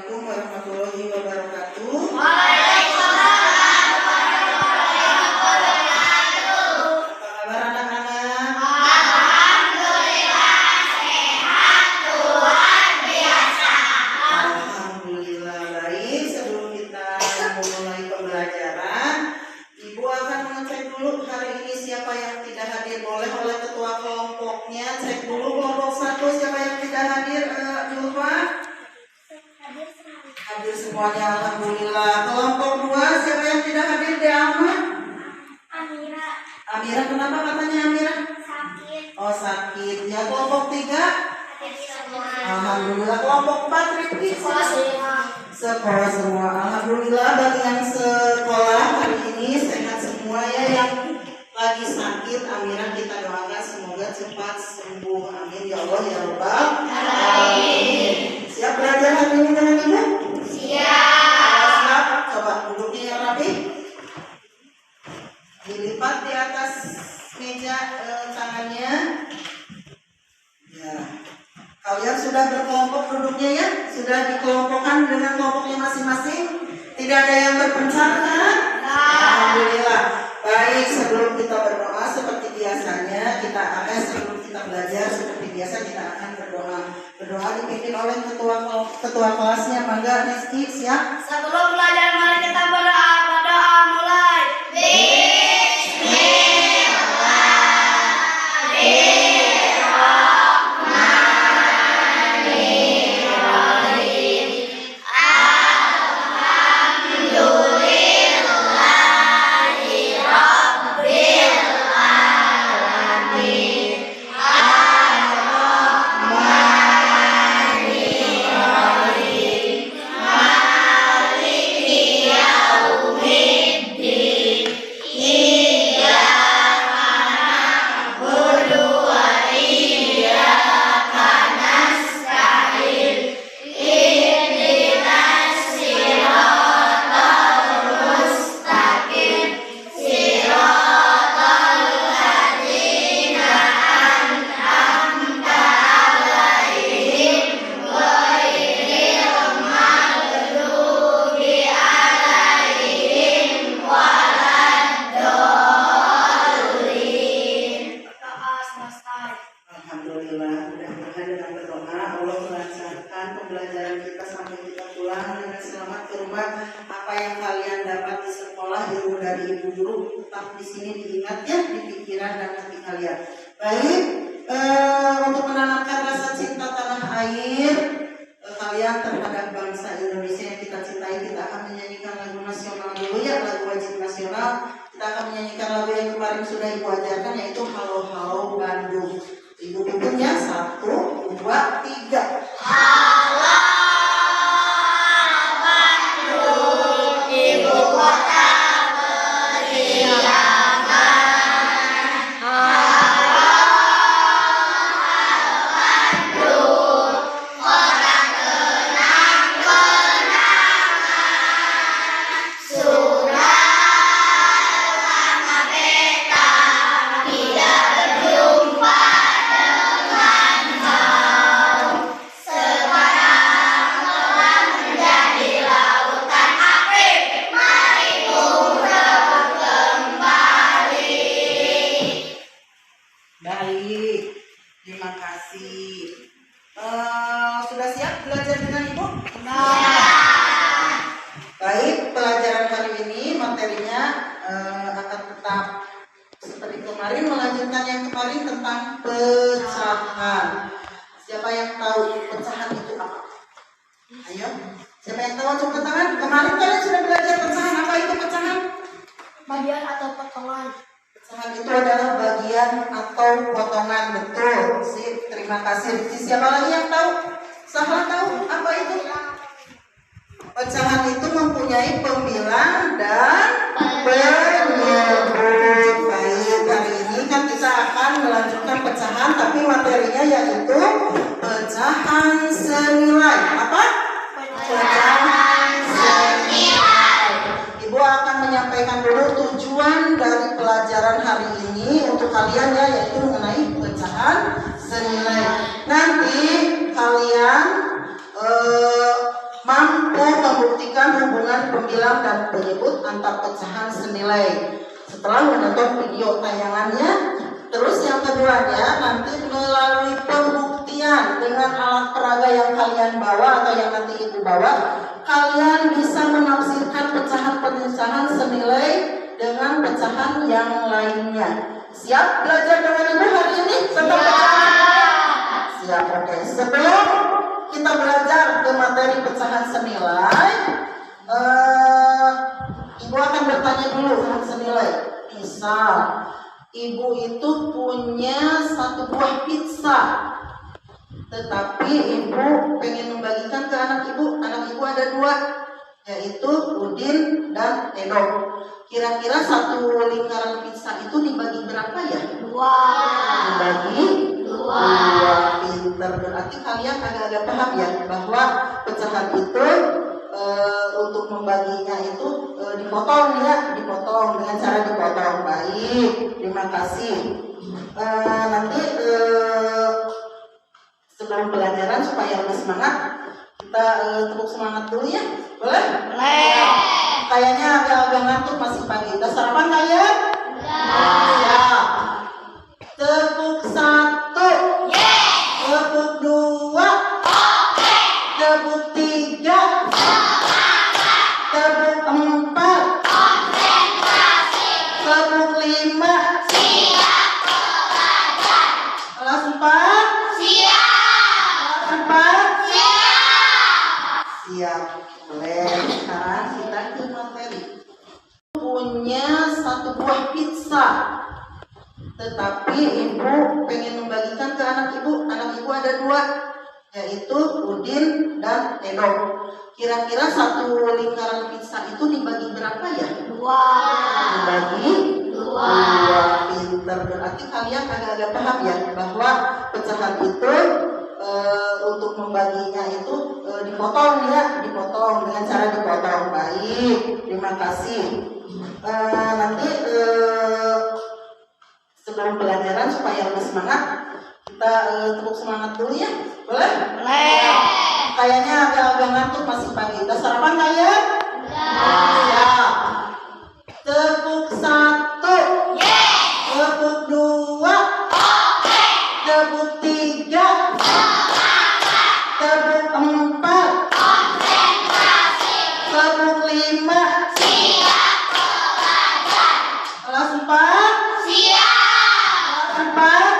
Assalamualaikum warahmatullahi wabarakatuh. Waalaikumsalam warahmatullahi wabarakatuh. Apa kabar anak-anak? Alhamdulillah sehat luar biasa. Alhamdulillah baik. Sebelum kita memulai pembelajaran, Ibu akan mengecek dulu hari ini siapa yang tidak hadir. Boleh oleh ketua kelompoknya cek dulu kelompok 1 siapa yang tidak hadir. Julfa? Hadir semuanya, alhamdulillah. Kelompok 2 siapa yang tidak hadir? Deama? Amira Amira, kenapa katanya Amira? sakit. Oh sakit. Ya kelompok 3? Hadir semua. Alhamdulillah. Kelompok 4 Rifki? Sekolah semua. Alhamdulillah bagi yang sekolah hari ini sehat semua ya. Yang lagi sakit Amira kita doakan semoga cepat sembuh. Amin ya Allah ya Rabbal alamin. Siap belajar hari ini dengan Ibu? Siap. Coba duduknya yang rapi. Dilipat di atas meja tangannya. Ya. Kalian sudah berkelompok duduknya ya? Sudah dikelompokkan dengan kelompoknya masing-masing? Tidak ada yang berpencar kan? Alhamdulillah. Baik, sebelum kita berdoa seperti biasanya, sebelum kita belajar seperti biasa kita akan berdoa. Berdoa dipimpin oleh ketua kelasnya. Mangga Rizky, siap? Sebelum belajar mari kita berdoa. Berdoa mulai. Alhamdulillah, mudah-mudahan dengan berdoa Allah melancarkan pembelajaran kita sampai kita pulang dengan selamat ke rumah. Apa yang kalian dapat di sekolah, ilmu dari ibu guru tetap di sini diingat ya, di pikiran dan hati kalian. Baik, untuk menanamkan rasa cinta tanah air kalian terhadap bangsa Indonesia yang kita cintai, kita akan menyanyikan lagu nasional dulu ya, lagu wajib nasional. Kita akan menyanyikan lagu yang kemarin sudah ibu ajarkan, yaitu Halo Halo Bandung. Ibu pimpinnya 1, 2, 3. Halo Bandung, ibu kota beriangan. Halo Bandung, kota kenang-kenangan. Sudah lama beta tidak berjumpa dengan kau. Sekarang telah menjadi lautan aktif. Mari umrah kembali. Baik, terima kasih. Sudah siap belajar dengan ibu? Baik, pelajaran hari ini materinya akan tetap seperti kemarin, melanjutkan yang kemarin tentang pecahan. Siapa yang tahu pecahan itu apa? Ayo, siapa yang tahu coba tangan? Kemarin kalian sudah belajar pecahan. Apa itu pecahan? Bagian atau potongan. Pecahan itu adalah bagian atau potongan. Betul. Sip, terima kasih. Siapa lagi yang tahu? Sahla tahu apa itu? Pecahan itu mempunyai pembilang dan penyebut. Baik, hari ini kan kita akan melanjutkan pecahan, tapi materinya yaitu pecahan senilai. Apa? Pecahan senilai. Ibu akan menyampaikan dulu tujuan dari pelajaran hari ini untuk kalian ya, yaitu mengenai pecahan senilai. Nanti kalian mampu membuktikan hubungan pembilang dan penyebut antar pecahan senilai. Setelah menonton video tayangannya, terus yang keduanya nanti melalui pembuktian dengan alat peraga yang kalian bawa atau yang nanti ibu bawa, kalian bisa menafsirkan pecahan-pecahan senilai dengan pecahan yang lainnya. Siap belajar dengan ibu hari ini tentang pecahan? Siap, oke. Sebelum kita belajar ke materi pecahan senilai, ibu akan bertanya dulu tentang senilai. Misal, ibu itu punya satu buah pizza, tetapi ibu pengen membagikan ke anak ibu. Anak ibu ada dua, yaitu Udin dan Edo. Kira-kira satu lingkaran pizza itu dibagi berapa ya? Dua. Dibagi dua. Pinter, berarti kalian agak-agak paham ya bahwa pecahan itu untuk membaginya itu dipotong ya, dipotong dengan cara dipotong. Baik, terima kasih. Nanti sebelum pelajaran supaya lebih semangat, kita tepuk semangat dulu ya, boleh? Boleh. Kayaknya agak-agak ngantuk, masih pagi. Udah sarapan kalian? Ya. Tepuk satu. Tepuk dua. Tepuk tiga. Tepuk empat. Tepuk lima. Kelas empat. Kelas empat. Siap. Boleh. Sekarang kita ke materi. Punya satu buah pizza, tetapi ibu pengen membagikan ke anak ibu. Anak ibu ada dua, yaitu Udin dan Edo. Kira-kira satu lingkaran pizza itu dibagi berapa ya? Dua. Dibagi dua. Pinter, berarti kalian agak-agak paham ya bahwa pecahan itu untuk membaginya itu dipotong ya, dipotong dengan cara dipotong. Baik, terima kasih. Nanti sebelum pelajaran supaya lebih semangat, kita tepuk semangat dulu ya, boleh? Boleh. Kayaknya agak-agak ngantuk, masih pagi. Udah sarapan kalian? Ya. Tepuk satu. Tepuk dua. Tepuk tiga. Tepuk empat. Tepuk lima. Kelas empat. Kelas empat.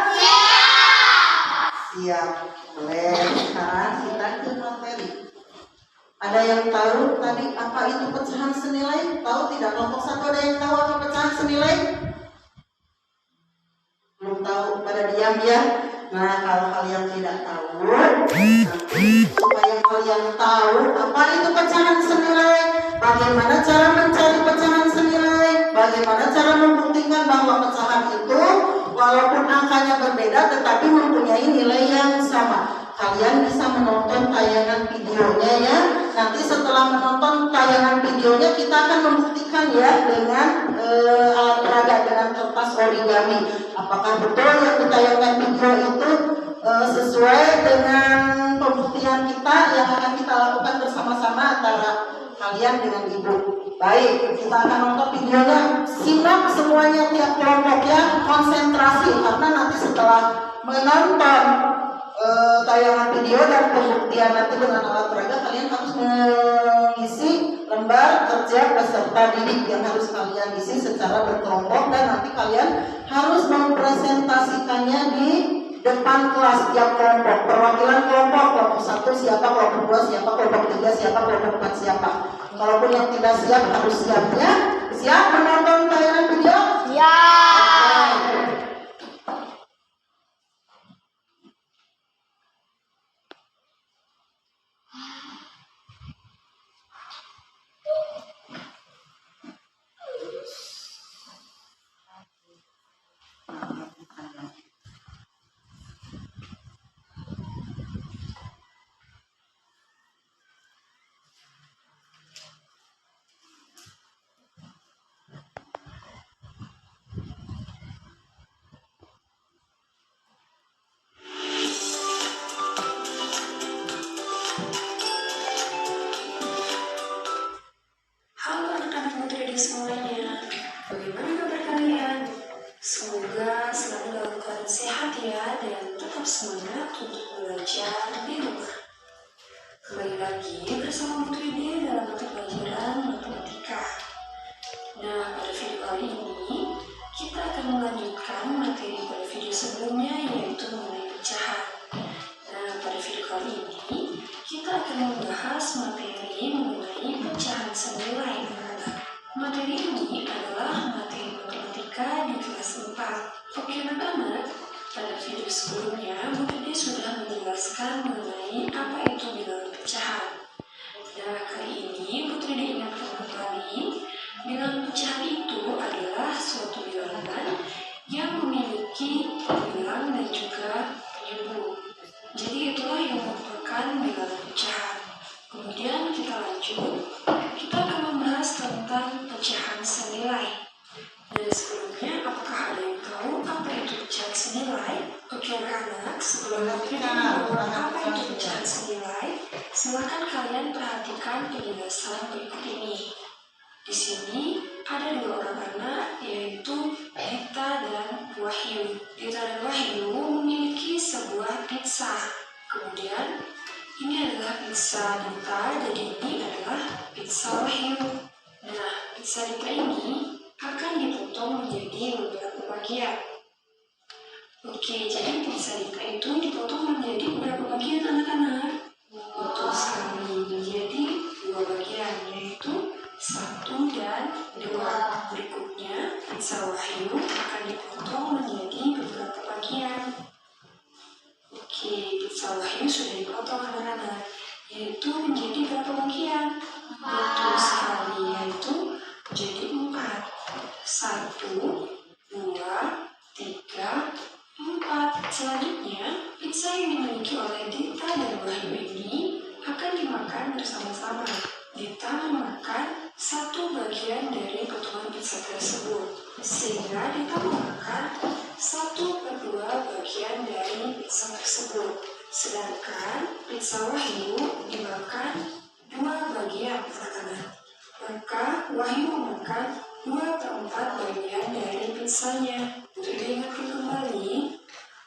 Siap. Boleh. Sekarang kita ke materi. Ada yang tahu tadi apa itu pecahan senilai? Tahu tidak? Kelompok satu ada yang tahu apa pecahan senilai? Belum tahu, pada diam ya. Nah, kalau kalian tidak tahu, nanti supaya kalian tahu apa itu pecahan senilai, bagaimana cara mencari pecahan senilai, bagaimana cara membuktikan bahwa pecahan itu walaupun angkanya berbeda tetapi mempunyai nilai yang sama. Kalian bisa menonton tayangan videonya ya. Nanti setelah menonton tayangan videonya kita akan membuktikan ya dengan alat peraga, dengan kertas origami. Apakah betul yang ditayangkan video itu sesuai dengan pembuktian kita yang akan kita lakukan bersama-sama antara kalian dengan ibu. Baik, kita akan nonton videonya. Simak semuanya tiap kelompoknya, konsentrasi karena nanti setelah menonton tayangan video dan pembuktian nanti dengan alat peraga, kalian harus mengisi lembar kerja peserta didik yang harus kalian isi secara berkelompok, dan nanti kalian harus mempresentasikannya di depan kelas tiap kelompok. Perwakilan kelompok, kelompok satu siapa, kelompok dua siapa, kelompok tiga siapa, kelompok empat siapa. Kalaupun yang tidak siap harus siapnya. Siap menonton tayangan video? Siap. lagi bersama Putri dia dalam mata pelajaran matematika. Nah, pada video kali ini kita akan melanjutkan materi pada video sebelumnya, yaitu mengenai pecahan. Nah, pada video kali ini kita akan membahas materi mengenai pecahan senilai. Materi ini adalah materi matematika di kelas 4. Oke anak-anak, pada video sebelumnya Putri dia sudah menjelaskan mengenai apa itu bilangan pecahan. Nah, kali ini Putri dia ingatkan kembali, bilangan pecahan itu adalah suatu bilangan yang memiliki bilang dan juga penyebut. Jadi itulah yang merupakan bilangan pecahan. Kemudian kita lanjut, kita akan membahas tentang pecahan senilai. Dan sebelumnya, apakah ada yang tahu apa itu pecahan senilai? Oke anak-anak, sebelum Putri memberitahu apa itu pecahan senilai, silakan kalian perhatikan penjelasan berikut ini. Di sini ada dua orang anak, yaitu Dita dan Wahyu. Dita dan Wahyu memiliki sebuah pizza. Kemudian ini adalah pizza Dita, jadi ini adalah pizza Wahyu. Nah, pizza Dita ini akan dipotong menjadi beberapa bagian. Oke, jadi pizza Dita itu dipotong menjadi beberapa bagian anak-anak. Betul sekali, menjadi dua bagian, yaitu 1 dan 2. Berikutnya, pizza Wahyu akan dipotong menjadi beberapa bagian. Oke, pizza Wahyu sudah dipotong anak-anak, yaitu menjadi berapa bagian? Betul sekali, yaitu menjadi 4. 1, 2, 3, 4. Selanjutnya, pizza yang dimiliki oleh Dita dan Wahyu ini akan dimakan bersama-sama. Dita memakan 1 bagian dari potongan pizza tersebut, sehingga Dita memakan 1/2 bagian dari pizza tersebut. Sedangkan pizza Wahyu dimakan 2 bagian anak-anak. Maka Wahyu memakan 2/4 bagian dari pizzanya. Untuk diingatkan kembali,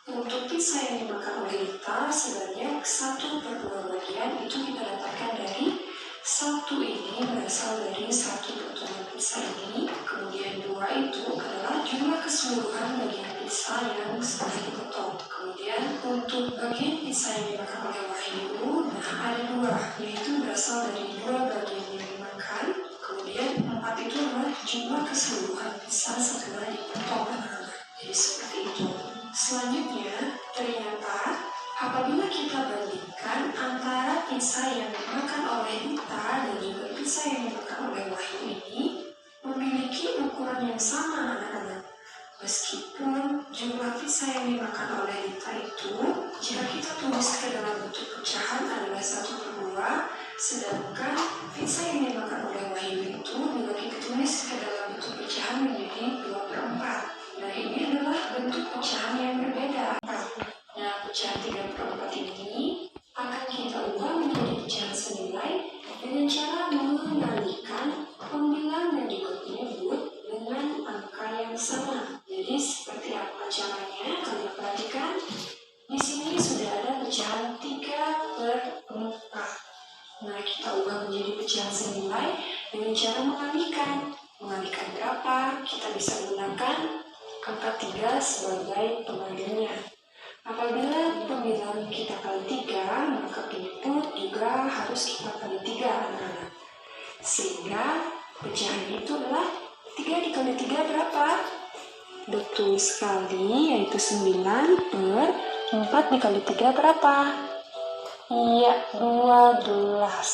untuk pizza yang dimakan oleh Dita sebanyak 1/2 bagian itu kita dapatkan dari 1 ini berasal dari 1 potongan pizza ini, kemudian 2 itu adalah jumlah keseluruhan bagian pizza yang sudah dipotong. Kemudian untuk bagian pizza yang dimakan oleh Wahyu, nah ada 2, yaitu berasal dari 2 bagian yang dimakan. Kemudian 4 itu adalah jumlah keseluruhan pizza setelah dipotong. Jadi seperti itu. Selanjutnya, ternyata apabila kita bandingkan antara pizza yang dimakan oleh Dita dan juga pizza yang dimakan oleh Wahyu ini memiliki ukuran yang sama anak-anak. Meskipun jumlah pizza yang dimakan oleh Dita itu jika kita tulis ke dalam bentuk pecahan adalah 1/2, sedangkan pizza yang dimakan oleh Wahyu itu bila kita tulis ke dalam bentuk pecahan menjadi 2/4. Nah, ini adalah bentuk pecahan yang berbeda. Nah, pecahan 3/4 ini akan kita ubah menjadi pecahan senilai dengan cara mengalihkan pembilang dan juga penyebut dengan angka yang sama. Jadi seperti apa caranya? Kalian perhatikan. Di sini sudah ada pecahan 3/4. Nah, kita ubah menjadi pecahan senilai dengan cara mengalihkan. Mengalihkan berapa? Kita bisa gunakan angka 3 sebagai pembagiannya. Apabila pembilang kita kali 3, maka penyebut juga harus kita kali 3 anak-anak. Sehingga pecahannya itu adalah 3 dikali 3 berapa? Betul sekali, yaitu 9/4 dikali 3 berapa? Iya, 12.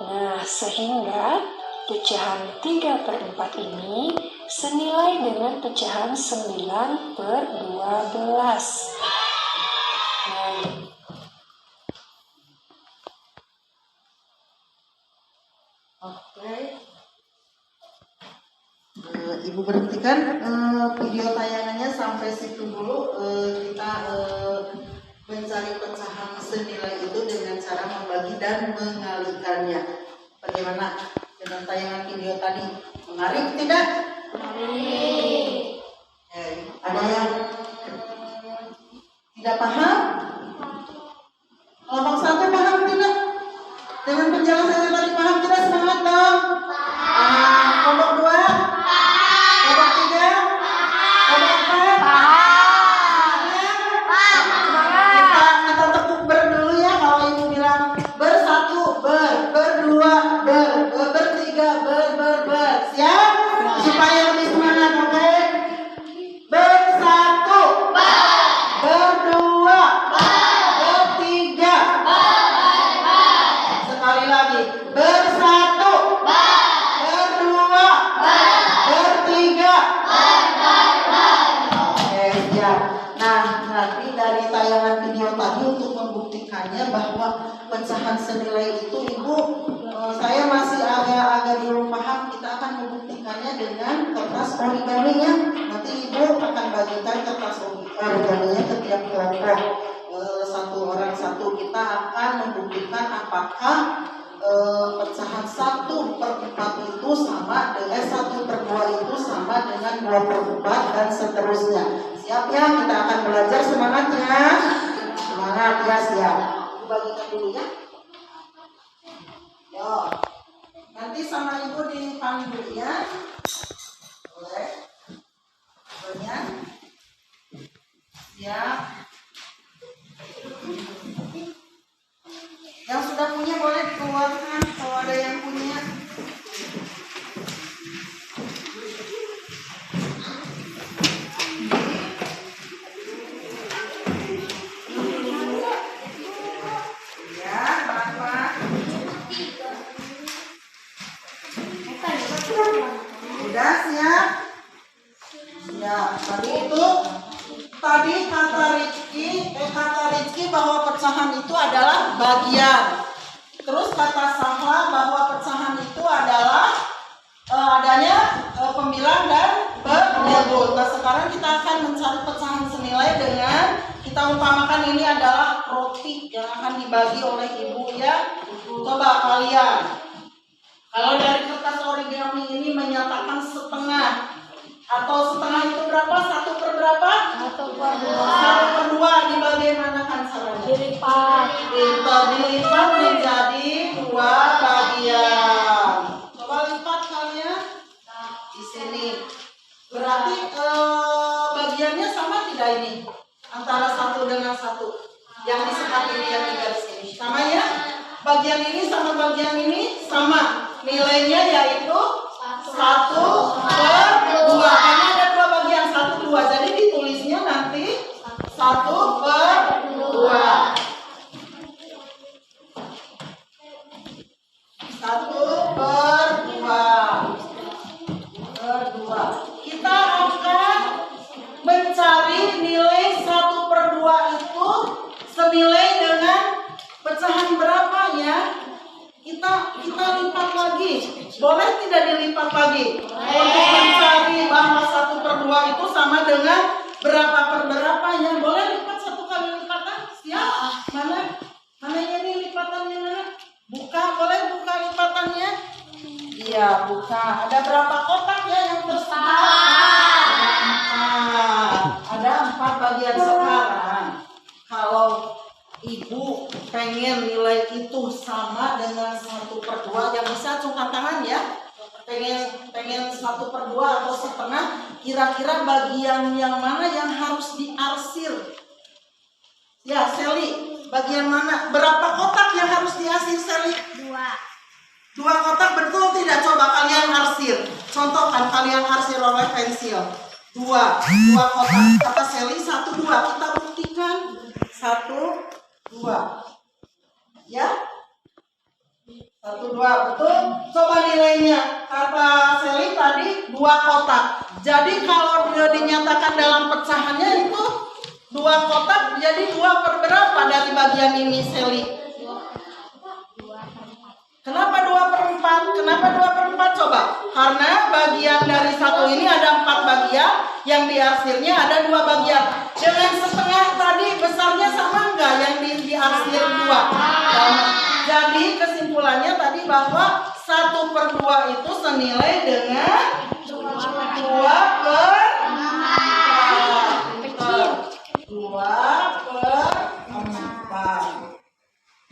Nah, sehingga pecahan 3/4 ini senilai dengan pecahan 9/12. Oke. Ibu berhentikan video tayangannya sampai situ dulu. Kita mencari pecahan senilai itu dengan cara membagi dan mengalihkannya. Bagaimana dengan tayangan video tadi? Menarik tidak? Menarik. Ada yang tidak paham? Kelompok 1 paham tidak? Dengan penjelasan yang tadi paham tidak? Semangat dong. Kelompok 2, kelompok 3, kelompok 4. Kita tepuk ber dulu ya. Kalau ibu bilang bersatu, berdua, bertiga, ber. Siap? Supaya lebih semangat, oke? Bersatu, berdua, bertiga. Sekali lagi, bersatu, berdua, bertiga. Oke, siap. Nah, nanti dari tayangan video tadi untuk membuktikannya bahwa pecahan senilai itu, ibu, saya masih agak belum paham. Kita akan membuktikannya dengan kertas origaminya. Nanti ibu akan bagikan kertas origaminya ke tiap kelompok. Satu orang satu. Kita akan membuktikan apakah pecahan 1/4 itu sama dengan 1/2 itu sama dengan 2/4 dan seterusnya. Siap ya? Kita akan belajar. Semangatnya. Semangat ya, siap. Bagikan dulu ya. Yo. Nanti sama ibu dipanggil ya. Boleh? Banyak. Siap. Yang sudah punya boleh dikeluarkan kalau ada yang punya. Ya, Bapak. Udah siap? Siap. Tadi kata Rizky bahwa pecahan itu adalah bagian. Terus kata Sahla bahwa pecahan itu adalah adanya pembilang dan penyebut. Nah, sekarang kita akan mencari pecahan senilai dengan kita umpamakan ini adalah roti yang akan dibagi oleh ibu ya. Coba kalian. Kalau dari kertas origami ini menyatakan setengah, atau setengah itu berapa? 1/2? 1/2 dibagaimanakan caranya? Dilipat. Dilipat menjadi 2 bagian. Coba lipat kalian di sini. Berarti bagiannya sama tidak ini? Antara 1 dengan 1. Yang disekat ini, yang di garis ini. Sama ya? Bagian ini sama bagian ini sama. Nilainya yaitu 1/2. Karena ada 2 bagian, 1/2. Jadi ditulisnya nanti 1/2. 1/2. Kita akan mencari nilai 1/2 itu senilai dengan pecahan berapa ya? Kita lipat lagi. Boleh tidak dilipat lagi? Untuk mencari bahwa 1/2 itu sama dengan berapa per berapanya. Boleh lipat 1 kali lipatan? Siap? Mana ini lipatannya mana? Buka, boleh buka lipatannya? Iya, buka. Ada berapa kotak ya yang tersedia? 4. Ada 4 bagian. Sekarang kalau ibu pengen nilai itu sama dengan 1/2, yang bisa cungkan tangan ya. Pengen 1/2 atau setengah, kira-kira bagian yang mana yang harus diarsir? Ya, Seli, bagian mana? Berapa kotak yang harus diarsir, Seli? 2 kotak, betul tidak? Coba kalian arsir. Contohkan kalian arsir oleh pensil. 2 kotak. Kata Seli 1, 2. Kita buktikan. 1, 2. Ya? 1, 2. Betul? Coba nilainya. Kata Seli tadi 2 kotak. Jadi kalau dia dinyatakan dalam pecahannya itu 2 kotak, jadi 2 per berapa dari bagian ini, Seli? Kenapa 2/4? Kenapa 2/4? Coba. Karena bagian dari 1 ini ada 4 bagian, yang diarsirnya ada 2 bagian. Dengan setengah tadi besarnya sama enggak yang diarsir 2? Sama. Jadi kesimpulannya tadi bahwa 1/2 itu senilai dengan 2/4.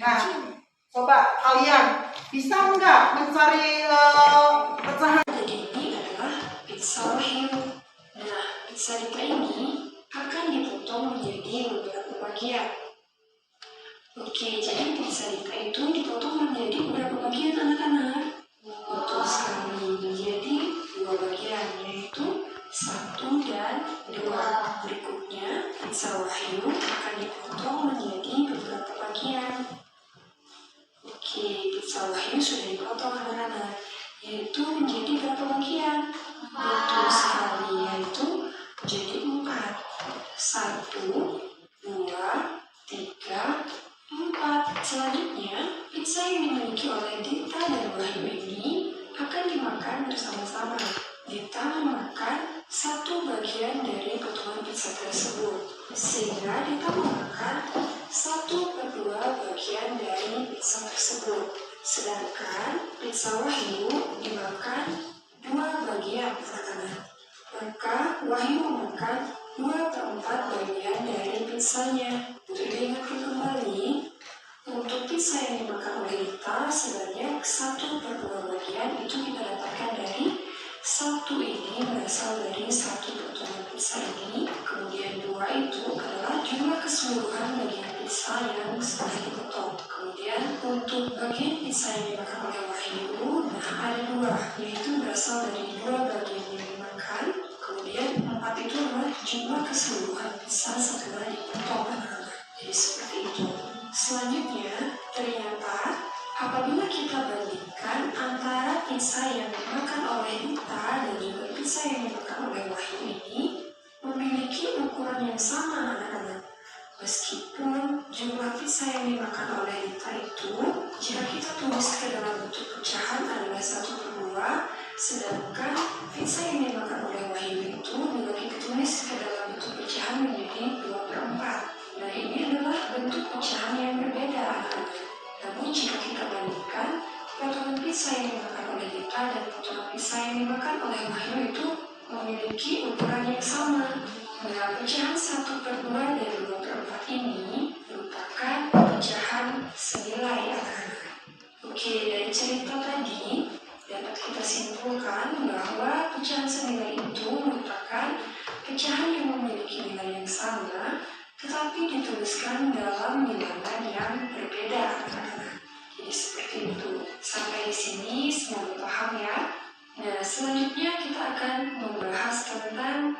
Nah, Coba kalian bisa nggak mencari pecahan? Jadi ini adalah pizza wahyu. Nah, pizza dita ini akan dipotong menjadi beberapa bagian. Oke, jadi pizza dita itu dipotong menjadi beberapa bagian anak-anak. Betul sekali, menjadi 2 bagian, yaitu 1 dan 2. Berikutnya, pizza wahyu akan dipotong menjadi beberapa bagian. Oke, pizza wahyu sudah dipotong anak-anak, yaitu menjadi berapa bagian? Betul sekali, yaitu menjadi 4. 1, 2, 3, 4. Selanjutnya, pizza yang dimiliki oleh Dita dan Wahyu ini akan dimakan bersama-sama. Dita memakan 1 bagian dari potongan pizza tersebut, sehingga Dita memakan 1/2 bagian dari pizza tersebut. Sedangkan pizza Wahyu dimakan 2 bagian anak-anak. Maka Wahyu memakan 2/4 bagian dari pizzanya. Untuk diingatkan kembali, untuk pizza yang dimakan oleh Dita sebanyak 1/2 bagian itu kita dapatkan dari 1 ini berasal dari 1 potongan pizza ini, kemudian 2 itu adalah jumlah keseluruhan bagian pizza yang sudah dipotong. Kemudian untuk bagian pizza yang dimakan oleh Wahyu, nah ada 2, yaitu berasal dari 2 bagian yang dimakan, kemudian 4 itu adalah jumlah keseluruhan pizza setelah dipotong anak-anak. Jadi seperti itu. Selanjutnya, ternyata apabila kita bandingkan antara pizza yang dimakan oleh Dita dan juga pizza yang dimakan oleh Wahyu ini memiliki ukuran yang sama anak-anak. Meskipun jumlah pizza yang dimakan oleh Dita itu jika kita tulis ke dalam bentuk pecahan adalah 1/2, sedangkan pizza yang dimakan oleh Wahyu itu juga kita tulis ke dalam bentuk pecahan menjadi 2/4. Nah, ini adalah bentuk pecahan yang berbeda anak-anak. Namun jika kita bandingkan potongan pizza yang dimakan oleh Dita dan potongan pizza yang dimakan oleh Wahyu itu memiliki ukuran yang sama. Nah, pecahan 1/2 dari 2/4 ini merupakan pecahan senilai anak-anak. Oke, dari cerita tadi dapat kita simpulkan bahwa pecahan senilai itu merupakan pecahan yang memiliki nilai yang sama tetapi dituliskan dalam bilangan yang berbeda anak-anak. Jadi seperti itu. Sampai di sini semoga paham ya. Nah, selanjutnya kita akan membahas tentang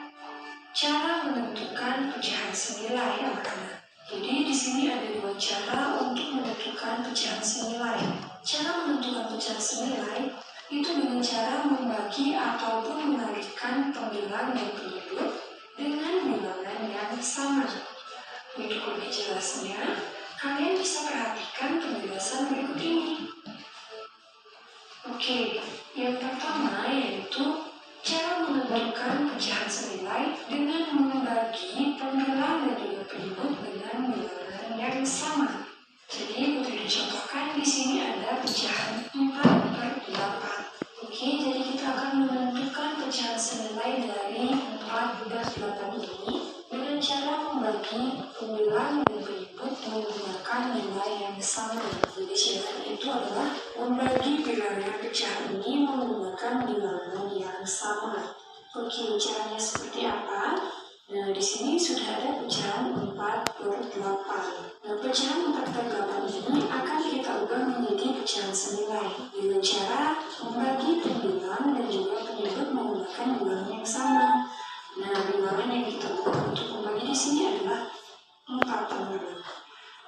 cara menentukan pecahan senilai anak-anak. Jadi di sini ada 2 cara untuk menentukan pecahan senilai. Cara menentukan pecahan senilai itu dengan cara membagi ataupun mengalihkan pembilang dan penyebut dengan bilangan yang sama. Untuk lebih jelasnya, kalian bisa perhatikan penjelasan berikut ini. Oke, yang pertama yaitu cara menentukan pecahan senilai dengan membagi pembilang dan juga penyebut dengan bilangan yang sama. Jadi untuk dicontohkan di sini ada pecahan 4/8. Oke, jadi kita akan menentukan pecahan senilai dari 4/8 ini dengan cara membagi pembilang dan penyebut menggunakan nilai yang sama. Jadi syarat itu adalah membagi bilangan pecahan ini menggunakan bilangan yang sama. Oke, caranya seperti apa? Nah, di sini sudah ada pecahan 4/8. Nah, pecahan 4/8 ini akan kita ubah menjadi pecahan senilai dengan cara membagi pembilang dan juga penyebut menggunakan bilangan yang sama. Nah, bilangan yang kita ubah untuk membagi di sini adalah 4 teman-teman.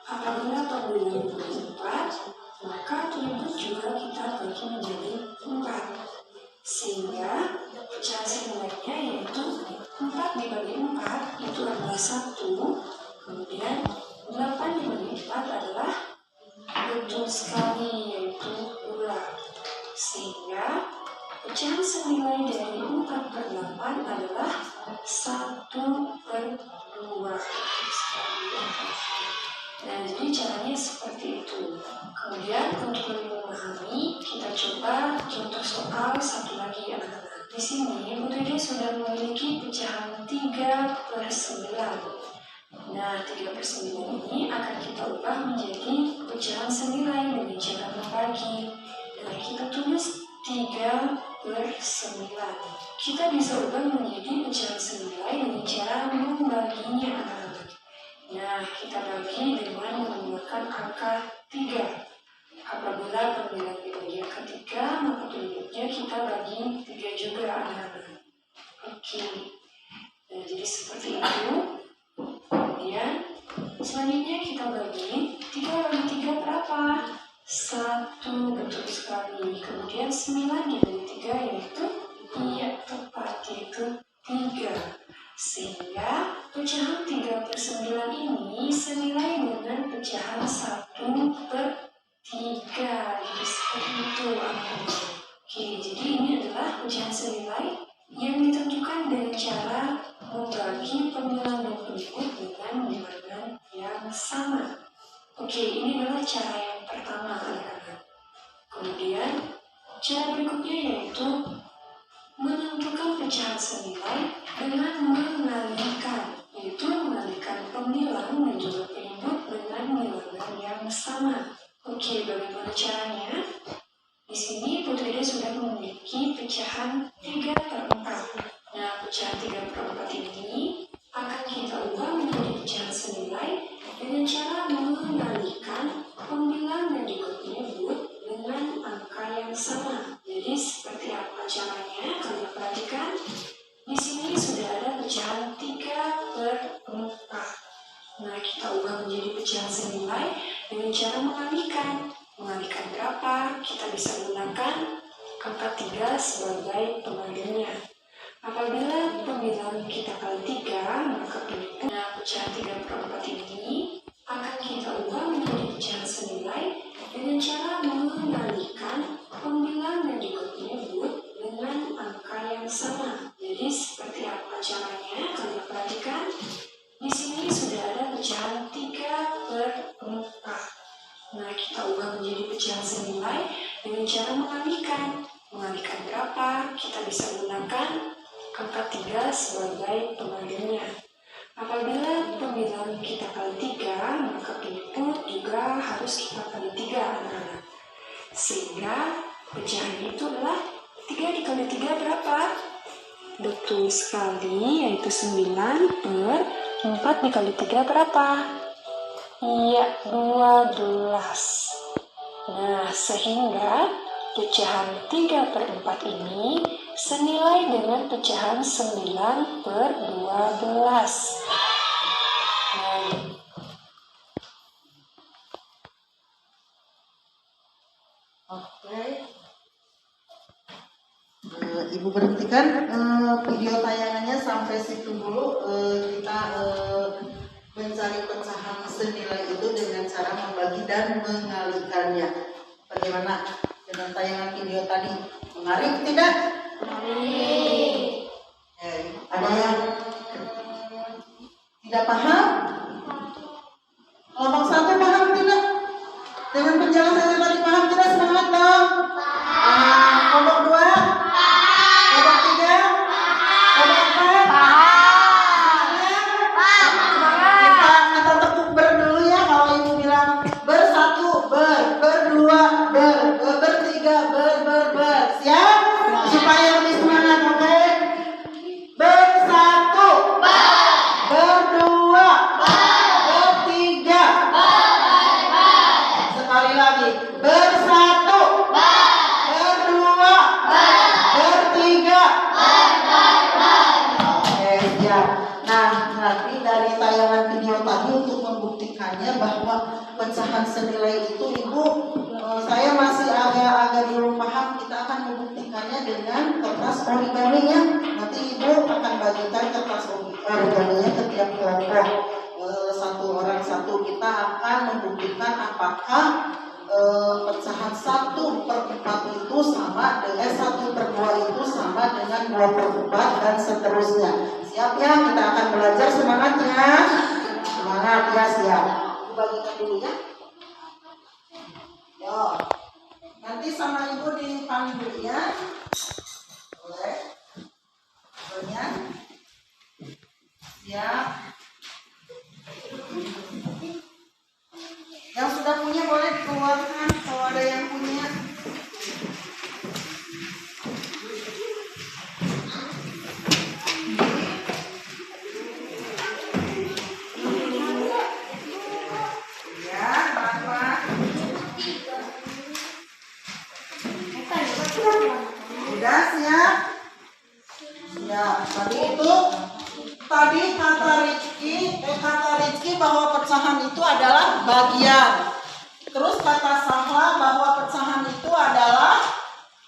Apabila pembilang menjadi 4, maka penyebut juga kita bagi menjadi 4. Sehingga pecahan senilainya yaitu 4 dibagi 4 itu adalah 1, kemudian 8 dibagi 4 adalah betul sekali yaitu 2. Sehingga pecahan senilai dari 4/8 adalah 1/2. Nah, jadi caranya seperti itu. Kemudian untuk lebih memahami, kita coba contoh soal satu lagi anak-anak. Di sini Bu Dede sudah memiliki pecahan 3/9. Nah, 3/9 ini akan kita ubah menjadi pecahan senilai dengan cara membagi. Nah, kita tulis 3/9. Kita bisa ubah menjadi pecahan senilai dengan cara membaginya, anak-anak. Nah, kita bagi dengan menggunakan angka 3. Apabila pembilang dibagi angka 3, maka penduduknya kita bagi 3 juga, anak-anak. Oke. Nah, jadi seperti itu. Kemudian selanjutnya kita bagi 3 bagi 3 berapa? 1, betul sekali. Kemudian 9 dibagi 3 yaitu tepat, yaitu 3. Sehingga pecahan 3/9 ini senilai dengan pecahan 1/3. Jadi seperti itu, anak-anak. Oke, jadi ini adalah pecahan senilai yang ditentukan dengan cara membagi pembilang dan penduduk dengan bilangan yang sama. Oke, ini adalah cara yang pertama, anak-anak. Kemudian, cara berikutnya yaitu menentukan pecahan senilai dengan mengalihkan, yaitu mengalihkan pembilang dan juga penduduk dengan bilangan yang sama. Oke, bagaimana caranya? Di sini Putri sudah memiliki pecahan 3/4. Nah, pecahan 3/4 ini akan kita ubah menjadi pecahan senilai dengan cara mengalihkan pembilang dan juga penduduk dengan angka yang sama. Jadi seperti apa caranya? Kalian perhatikan. Di sini sudah ada pecahan 3/4. Nah, kita ubah menjadi pecahan senilai dengan cara mengalihkan. Mengalihkan berapa? Kita bisa gunakan angka 3 sebagai pembagiannya. Apabila pembilang kita kali 3, maka pecahan 3/4 ini akan kita ubah menjadi pecahan senilai dengan cara mengalihkan pembilang dan juga penduduk dengan angka yang sama. Jadi seperti apa caranya? Kalian perhatikan. Di sini sudah ada pecahan 3/4. Nah, kita ubah menjadi pecahan senilai dengan cara mengalihkan. Mengalihkan berapa? Kita bisa gunakan angka 3 sebagai pembagiannya. Apabila pembilang kita kali 3, maka penduduk juga harus kita kali 3, anak-anak. Sehingga pecahan itu adalah 3 dikali 3 berapa? Betul sekali, yaitu 9/4 dikali 3 berapa? Iya, 12. Nah, sehingga pecahan 3/4 ini senilai dengan pecahan 9/12. Oke. Ibu berhentikan video tayangannya sampai situ dulu. Kita mencari pecahan senilai itu dengan cara membagi dan mengalihkannya. Bagaimana dengan tayangan video tadi? Menarik tidak? Menarik. Ada yang tidak paham? Kelompok 1 paham tidak? Dengan penjelasan yang tadi paham tidak? Semangat dong. Kelompok 2? Kelompok 3? Kelompok 4? Kita tepuk ber dulu ya. Kalau ibu bilang bersatu, berdua, bertiga, ber. Siap? Supaya lebih semangat, oke? Bersatu, berdua, bertiga, sekali lagi. Bersatu, berdua, bertiga. Oke, siap. Nah, nanti dari tayangan video tadi untuk membuktikannya bahwa pecahan senilai itu, Ibu, saya masih agak belum paham. Kita akan membuktikannya dengan kertas origaminya. Nanti Ibu akan bagikan kertas origaminya ke tiap kelompok. Satu orang satu. Kita akan membuktikan apakah pecahan 1/4 itu sama dengan 1/2 itu sama dengan 2/4 dan seterusnya. Siap ya? Kita akan belajar. Semangat ya. Semangat ya, siap. Bagikan dulu ya. Yo. Nanti sama Ibu dipanggil ya. Boleh. Banyak. Siap. Sudah siap? Siap. Tadi kata Rizky bahwa pecahan itu adalah bagian. Terus kata Sahla bahwa pecahan itu adalah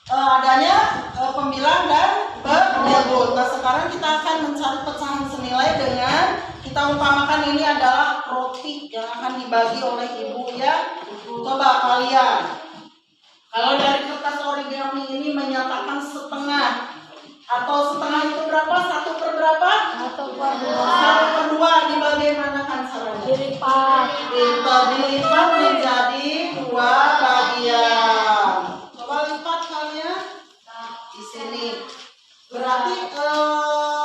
adanya pembilang dan penyebut. Nah, sekarang kita akan mencari pecahan senilai dengan kita umpamakan ini adalah roti yang akan dibagi oleh ibu ya. Coba kalian, kalau dari kertas origami ini menyatakan setengah atau setengah itu berapa? 1 per berapa? 1/2. 1/2 dibagaimanakan caranya? Dilipat. Dilipat menjadi 2 bagian. Coba lipat kalian di sini. Berarti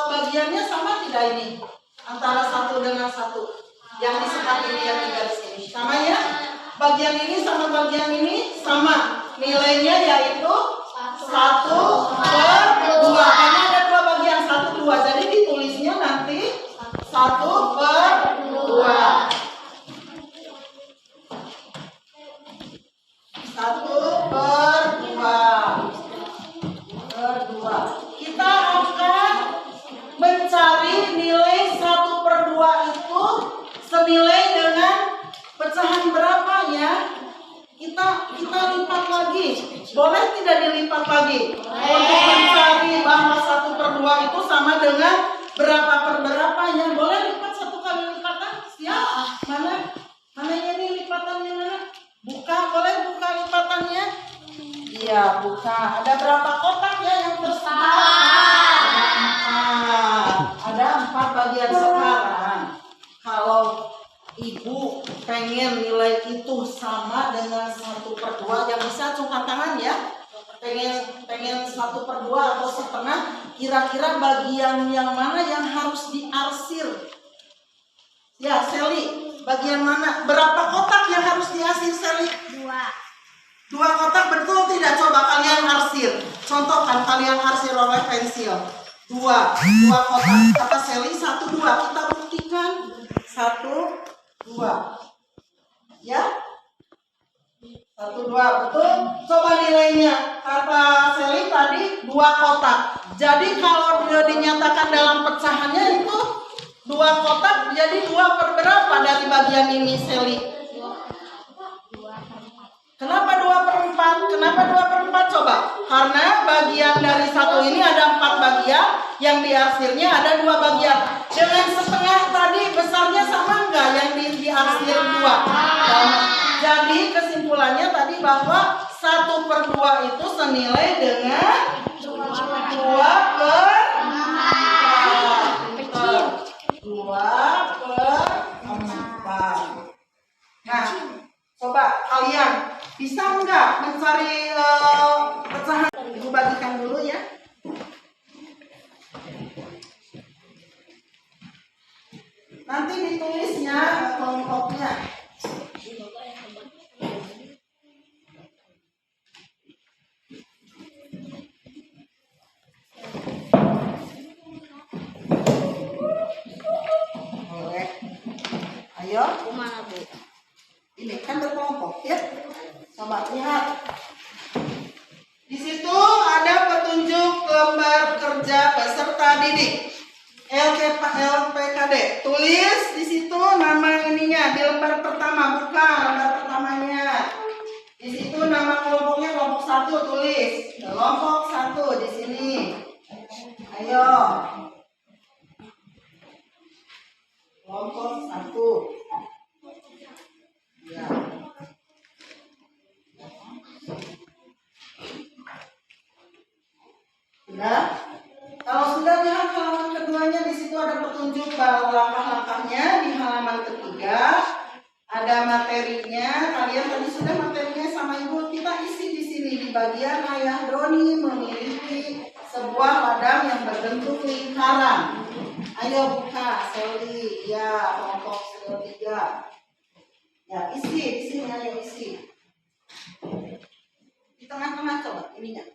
bagiannya sama tidak ini? Antara 1 dengan 1 yang disekat ini yang di garis ini. Sama ya? Bagian ini sama bagian ini sama. Nilainya yaitu 1/2. Karena ada 2 bagian 1/2. Jadi ditulisnya nanti 1/2. 1/2. Kita akan mencari nilai 1/2 itu senilai dengan pecahan berapa ya? Kita lipat lagi. Boleh tidak dilipat lagi? Untuk mencari bahwa 1/2 itu sama dengan berapa per berapa ya? Boleh lipat 1 kali lipatan? Siap? Mana ini lipatannya mana? Buka, boleh buka lipatannya? Iya, buka. Ada berapa kotak ya yang tersebar? Ada 4 bagian. Sekarang kalau ibu pengen nilai itu sama dengan 1/2, yang bisa acungkan tangan ya. Pengen 1/2 atau setengah, kira-kira bagian yang mana yang harus diarsir? Ya, Seli, bagian mana? Berapa kotak yang harus diarsir, Seli? 2 kotak, betul tidak? Coba kalian arsir. Contohkan kalian arsir oleh pensil. 2 kotak. Kata Seli 1, 2. Kita buktikan. 1, 2. Ya? 1, 2. Betul? Coba nilainya. Kata Seli tadi 2 kotak. Jadi kalau dia dinyatakan dalam pecahannya itu 2 kotak, jadi 2 per berapa dari bagian ini, Seli? Kenapa 2/4? Kenapa 2/4? Coba. Karena bagian dari 1 ini ada 4 bagian, yang diarsirnya ada 2 bagian. Dengan setengah tadi besarnya sama enggak yang diarsir 2? Sama. Jadi kesimpulannya tadi bahwa 1/2 itu senilai dengan 2/4. Nah, coba kalian bisa enggak mencari pecahan? Ibu bagikan dulu ya. Nanti ditulisnya kelompoknya. Boleh. Ayo. Kemana, Bu? Ini kan berkelompok ya. Coba lihat. Di situ ada petunjuk lembar kerja peserta didik LPKD. Tulis di situ nama ininya di lembar pertama, buka lembar pertamanya. Di situ nama kelompoknya kelompok 1, tulis kelompok 1 di sini. Ayo. Kelompok 1. Ya. Sudah? Kalau sudah lihat halaman keduanya, di situ ada petunjuk bahwa langkah-langkahnya. Di halaman ketiga ada materinya. Kalian tadi sudah materinya sama ibu. Kita isi di sini di bagian ayah Doni memiliki sebuah ladang yang berbentuk lingkaran. Ayo buka Seli, ya kelompok 3. Ya, isi di sini, ayo isi. Di tengah-tengah coba ininya.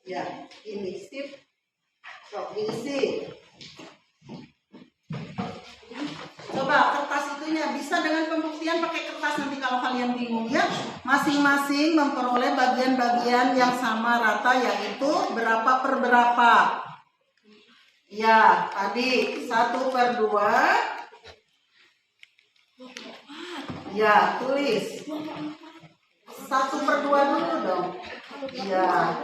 Ya, ini sip. So, diisi. Coba kertas itu itunya. Bisa dengan pembuktian pakai kertas nanti kalau kalian bingung ya. Masing-masing memperoleh bagian-bagian yang sama rata, yaitu berapa per berapa. Ya, tadi 1/2. Ya, tulis 1/2 dulu dong. Ya.